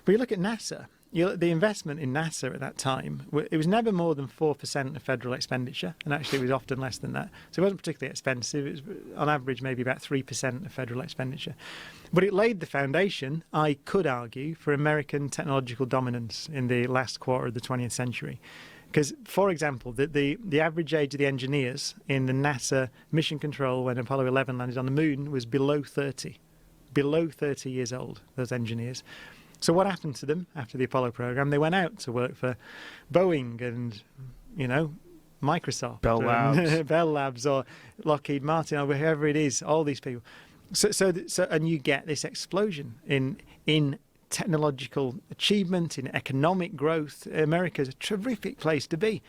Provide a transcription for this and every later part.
But you look at NASA. The investment in NASA at that time, it was never more than 4% of federal expenditure, and actually it was often less than that. So it wasn't particularly expensive. It was, on average, maybe about 3% of federal expenditure. But it laid the foundation, I could argue, for American technological dominance in the last quarter of the 20th century. Because, for example, the average age of the engineers in the NASA mission control when Apollo 11 landed on the moon was below 30. Below 30 years old, those engineers. So what happened to them after the Apollo program? They went out to work for Boeing and, Microsoft. Bell Labs. Bell Labs or Lockheed Martin or whoever it is, all these people. So and you get this explosion in technological achievement, in economic growth. America's a terrific place to be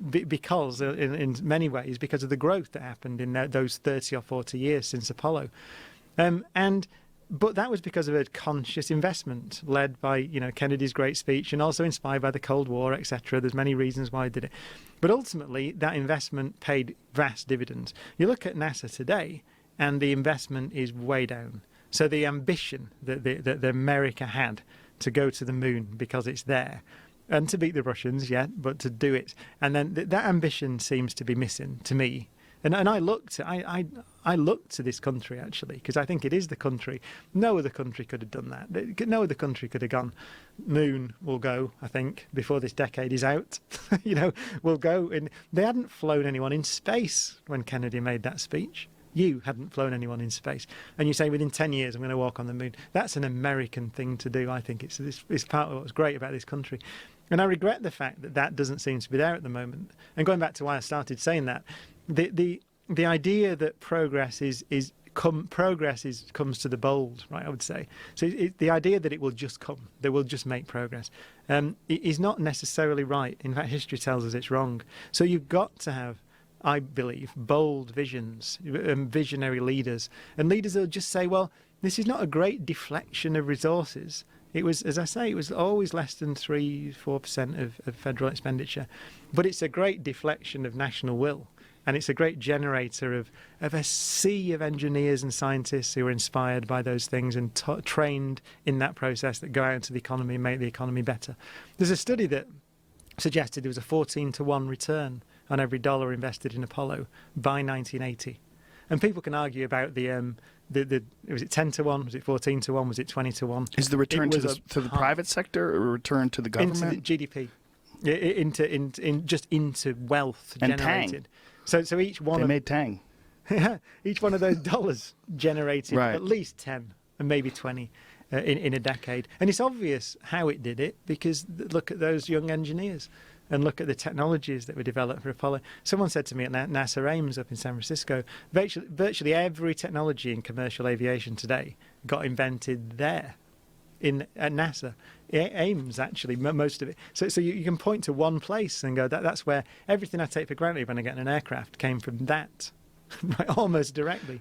because, in many ways, because of the growth that happened in those 30 or 40 years since Apollo. But that was because of a conscious investment led by, Kennedy's great speech and also inspired by the Cold War, etc. There's many reasons why he did it. But ultimately, that investment paid vast dividends. You look at NASA today, and the investment is way down. So the ambition that America had to go to the moon because it's there, and to beat the Russians, but to do it. And then that ambition seems to be missing to me. And I looked to this country, actually, because I think it is the country. No other country could have done that. No other country could have gone, moon will go, I think, before this decade is out. We'll go. And they hadn't flown anyone in space when Kennedy made that speech. You hadn't flown anyone in space. And you say, within 10 years, I'm going to walk on the moon. That's an American thing to do, I think. It's part of what's great about this country. And I regret the fact that doesn't seem to be there at the moment. And going back to why I started saying that, the idea that progress comes to the bold, right? I would say. So the idea that it will just come, that we'll just make progress, is not necessarily right. In fact, history tells us it's wrong. So you've got to have, I believe, bold visions, visionary leaders, and leaders that will just say, well, this is not a great deflection of resources. It was, as I say, it was always less than 3-4% of federal expenditure, but it's a great deflection of national will. And it's a great generator of a sea of engineers and scientists who are inspired by those things and trained in that process that go out into the economy and make the economy better. There's a study that suggested there was a 14-to-1 return on every dollar invested in Apollo by 1980. And people can argue about was it 10-to-1, was it 14-to-1, was it 20-to-1? Is the return to the private sector or a return to the government? Into the GDP, into wealth and generated. Tang. So each one made Tang. Each one of those dollars generated Right. at least 10 and maybe 20 in a decade. And it's obvious how it did it because look at those young engineers and look at the technologies that were developed for Apollo. Someone said to me at NASA Ames up in San Francisco, virtually every technology in commercial aviation today got invented there. At NASA, Ames actually, most of it. So you can point to one place and go, that's where everything I take for granted when I get in an aircraft came from that, right, almost directly.